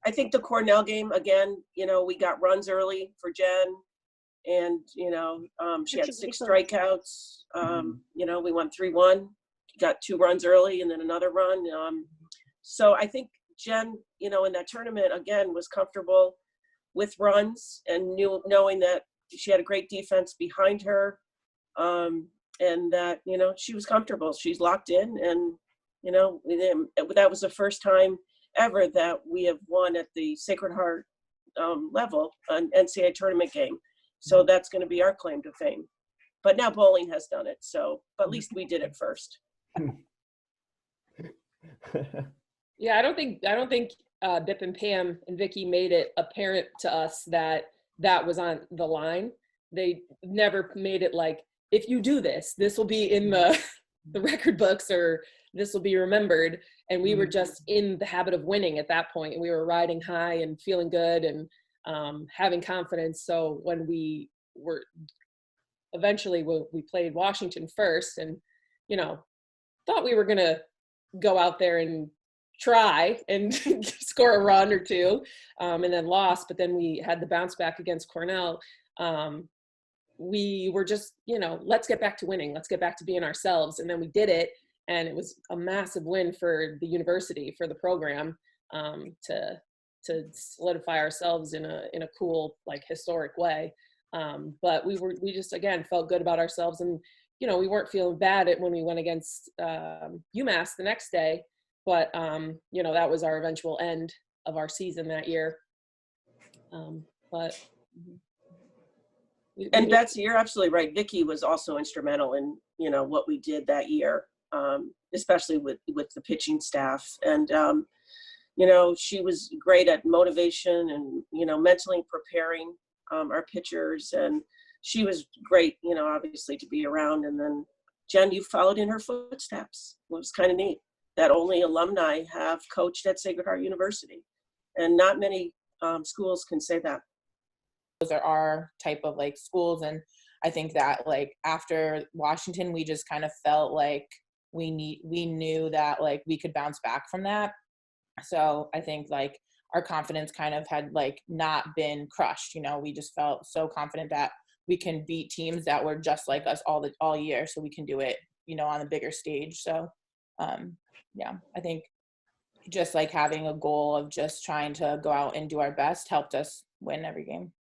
I think the Cornell game, again, we got runs early for Jen. And, she had 6 strikeouts. We won 3-1, got 2 runs early and then another run. So I think Jen, in that tournament, again, was comfortable with runs and knowing that she had a great defense behind her, and that, she was comfortable. She's locked in, and, that was the first time ever that we have won at the Sacred Heart level, an NCAA tournament game. So that's going to be our claim to fame. But now bowling has done it, but at least we did it first. Yeah, I don't think Bip and Pam and Vicky made it apparent to us that was on the line. They never made it like, if you do this, this will be in the record books, or this will be remembered. And we were just in the habit of winning at that point. And we were riding high and feeling good and having confidence. So when we played Washington first, and, thought we were going to go out there and try and score a run or two, and then lost. But then we had the bounce back against Cornell. We were just, let's get back to winning. Let's get back to being ourselves. And then we did it. And it was a massive win for the university, for the program, to solidify ourselves in a cool, like, historic way. But we just, again, felt good about ourselves. And, we weren't feeling bad when we went against UMass the next day. But, that was our eventual end of our season that year. And Betsy, you're absolutely right. Vicky was also instrumental in, what we did that year, especially with the pitching staff. And, she was great at motivation and, mentally preparing our pitchers. And she was great, obviously, to be around. And then, Jen, you followed in her footsteps. It was kind of neat that only alumni have coached at Sacred Heart University. And not many schools can say that. Those are our type of, like, schools. And I think that, like, after Washington, we just kind of felt like we knew that, like, we could bounce back from that. So I think, like, our confidence kind of had, like, not been crushed. We just felt so confident that we can beat teams that were just like us all year. So we can do it, on a bigger stage. So, yeah, I think just, like, having a goal of just trying to go out and do our best helped us win every game.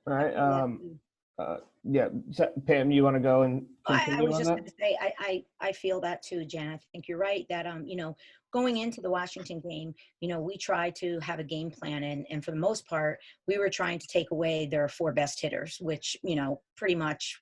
All right. So, Pam, you want to go and continue? I was just going to say, I feel that too, Jen. I think you're right that, going into the Washington game, we tried to have a game plan, and for the most part, we were trying to take away their 4 best hitters, which, pretty much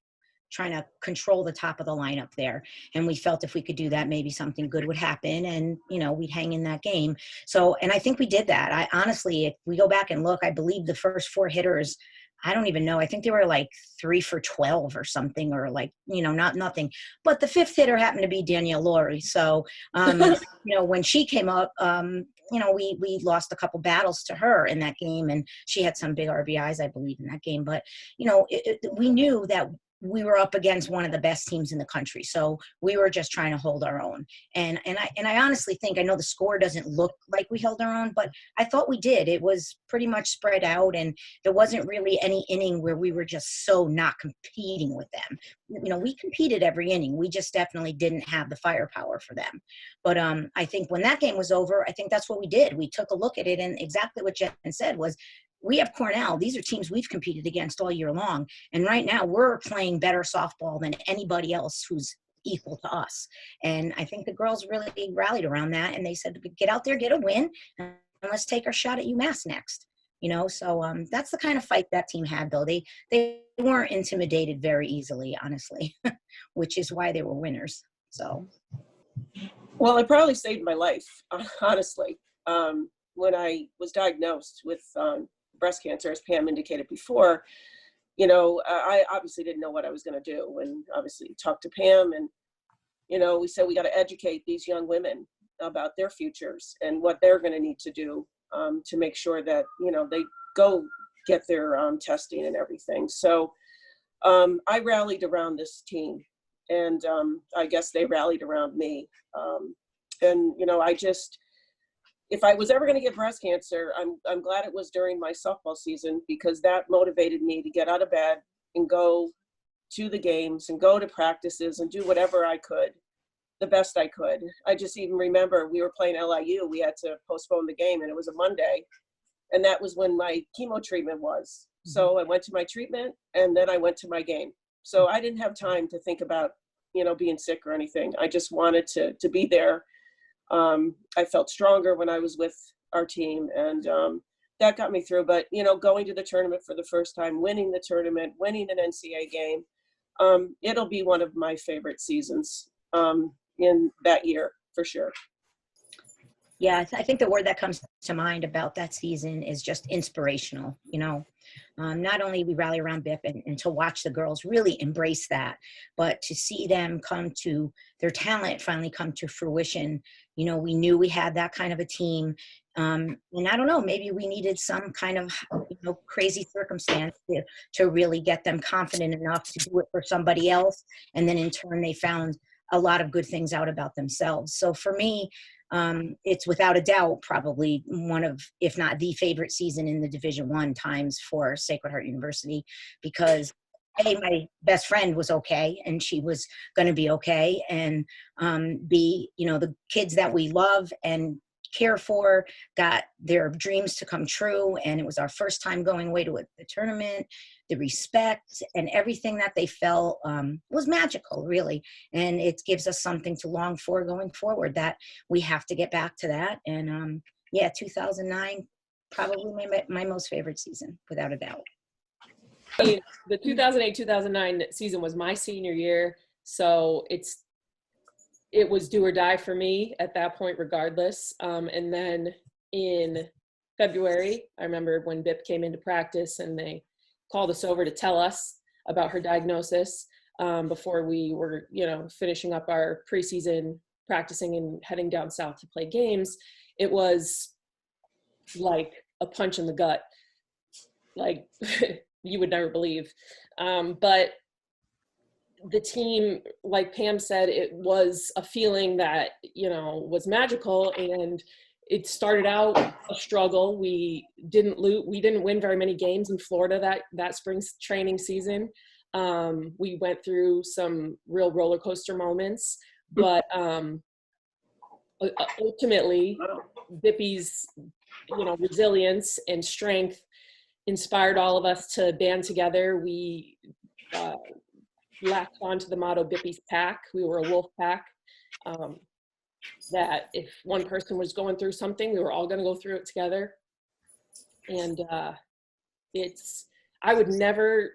trying to control the top of the lineup there. And we felt if we could do that, maybe something good would happen, and, we'd hang in that game. So, and I think we did that. I honestly, if we go back and look, I believe the first 4 hitters, I don't even know. I think they were like 3 for 12 or something, or like, nothing. But the 5th hitter happened to be Danielle Laurie. So, when she came up, we lost a couple battles to her in that game, and she had some big RBIs, I believe, in that game. But, we knew that we were up against one of the best teams in the country. So we were just trying to hold our own. And I honestly think, I know the score doesn't look like we held our own, but I thought we did. It was pretty much spread out, and there wasn't really any inning where we were just so not competing with them. We competed every inning. We just definitely didn't have the firepower for them. But I think when that game was over, I think that's what we did. We took a look at it, and exactly what Jen said was, we have Cornell. These are teams we've competed against all year long. And right now we're playing better softball than anybody else who's equal to us. And I think the girls really rallied around that. And they said, get out there, get a win, and let's take our shot at UMass next. So that's the kind of fight that team had, though. They weren't intimidated very easily, honestly, which is why they were winners. So. Well, it probably saved my life, honestly. When I was diagnosed with breast cancer, as Pam indicated before, I obviously didn't know what I was going to do, and obviously talked to Pam, and, we said we got to educate these young women about their futures and what they're going to need to do to make sure that, they go get their testing and everything. So I rallied around this team, and I guess they rallied around me. And, you know, if I was ever going to get breast cancer, I'm glad it was during my softball season, because that motivated me to get out of bed and go to the games and go to practices and do whatever I could, the best I could. I just even remember we were playing LIU. We had to postpone the game, and it was a Monday. And that was when my chemo treatment was. So I went to my treatment, and then I went to my game. So I didn't have time to think about, you know, being sick or anything. I just wanted to be there. I felt stronger when I was with our team, and that got me through. But, you know, going to the tournament for the first time, winning the tournament, winning an NCAA game, it'll be one of my favorite seasons in that year for sure. Yeah, I think the word that comes to mind about that season is just inspirational. You know, not only we rally around BIP and to watch the girls really embrace that, but to see them come to their talent finally come to fruition. You know, we knew we had that kind of a team. And I don't know, maybe we needed some kind of, you know, crazy circumstance to really get them confident enough to do it for somebody else. And then in turn, they found a lot of good things out about themselves. So for me, it's without a doubt probably one of, if not the favorite season in the Division I times for Sacred Heart University, because A, my best friend was okay and she was going to be okay, and B, you know, the kids that we love and care for got their dreams to come true, and it was our first time going away to the tournament. The respect and everything that they felt was magical, really, and it gives us something to long for going forward, that we have to get back to that. And yeah, 2009 probably my most favorite season, without a doubt. The 2008-2009 season was my senior year, so it was do or die for me at that point regardless. And then in February, I remember when BIP came into practice and they called us over to tell us about her diagnosis before we were, you know, finishing up our preseason practicing and heading down south to play games. It was like a punch in the gut, like you would never believe. But the team, like Pam said, it was a feeling that, you know, was magical, and it started out a struggle. We didn't win very many games in Florida that spring training season. We went through some real roller coaster moments, but ultimately, Bippy's, you know, resilience and strength inspired all of us to band together. We latched onto the motto Bippy's Pack. We were a wolf pack. That if one person was going through something, we were all going to go through it together. And I would never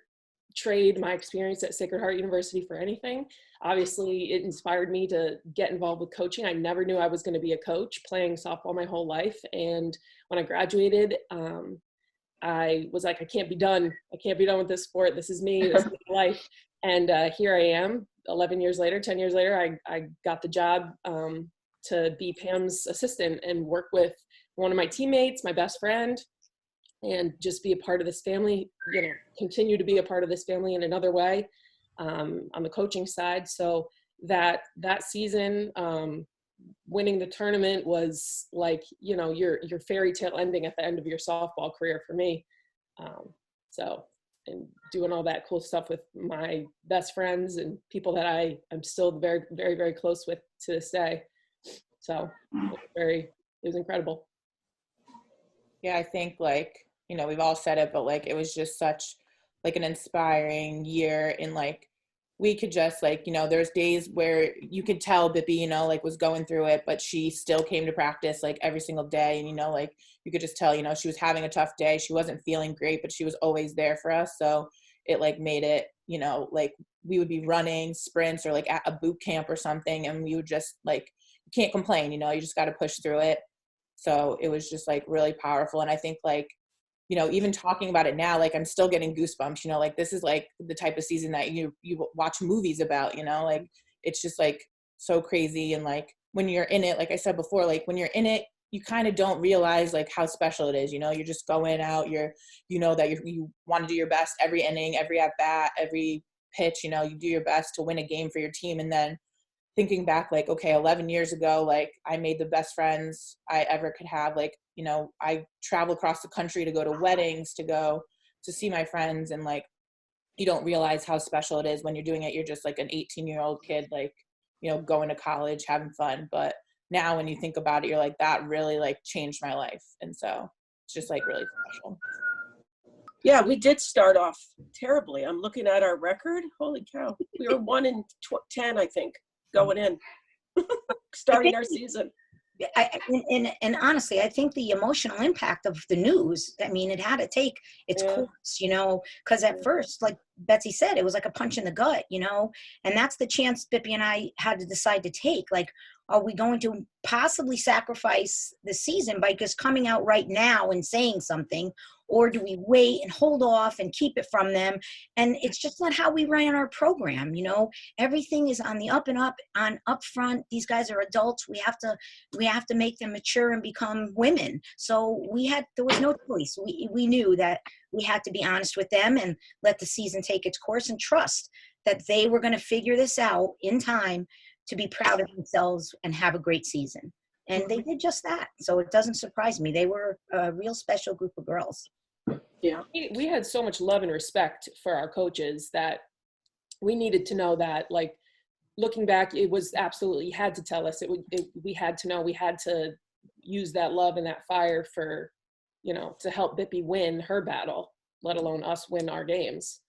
trade my experience at Sacred Heart University for anything. Obviously, it inspired me to get involved with coaching. I never knew I was going to be a coach, playing softball my whole life. And when I graduated, I was like, I can't be done. I can't be done with this sport. This is me. This is my life. And here I am, 10 years later, I got the job to be Pam's assistant and work with one of my teammates, my best friend, and just be a part of this family, you know, continue to be a part of this family in another way on the coaching side. So that season, winning the tournament was like, you know, your fairy tale ending at the end of your softball career for me. And doing all that cool stuff with my best friends and people that I'm still very, very, very close with to this day. So it was incredible. Yeah, I think, like, you know, we've all said it, but like, it was just such like an inspiring year. And like, we could just like, you know, there's days where you could tell Bippy, you know, like was going through it, but she still came to practice like every single day. And, you know, like you could just tell, you know, she was having a tough day. She wasn't feeling great, but she was always there for us. So it like made it, you know, like we would be running sprints or like at a boot camp or something. And we would just like, you can't complain, you know, you just got to push through it. So it was just like really powerful. And I think like, you know, even talking about it now, like I'm still getting goosebumps, you know, like this is like the type of season that you watch movies about, you know, like it's just like so crazy. And like when you're in it, like I said before, like when you're in it, you kind of don't realize like how special it is, you know, you're just going out, you know that you want to do your best every inning, every at bat, every pitch, you know, you do your best to win a game for your team. And then thinking back, like, okay, 11 years ago, like I made the best friends I ever could have. Like, you know, I travel across the country to go to weddings, to go to see my friends. And like, you don't realize how special it is when you're doing it. You're just like an 18-year-old kid, like, you know, going to college, having fun. But now when you think about it, you're like, that really like changed my life. And so it's just like really special. Yeah, we did start off terribly. I'm looking at our record. Holy cow. We were 1-10, I think, going in, starting our season. And honestly, I think the emotional impact of the news, I mean, it had to take its course, you know, because at first, like Betsy said, it was like a punch in the gut, you know, and that's the chance Bippy and I had to decide to take. Like, are we going to possibly sacrifice the season by just coming out right now and saying something? Or do we wait and hold off and keep it from them? And it's just not how we ran our program. You know, everything is on the up and up, on up front. These guys are adults. We have to make them mature and become women. So there was no choice. We knew that we had to be honest with them and let the season take its course and trust that they were going to figure this out in time to be proud of themselves and have a great season. And they did just that. So it doesn't surprise me. They were a real special group of girls. Yeah. We had so much love and respect for our coaches that we needed to know that, like, looking back, it was absolutely had to tell us. We had to know, we had to use that love and that fire for, you know, to help Bippy win her battle, let alone us win our games.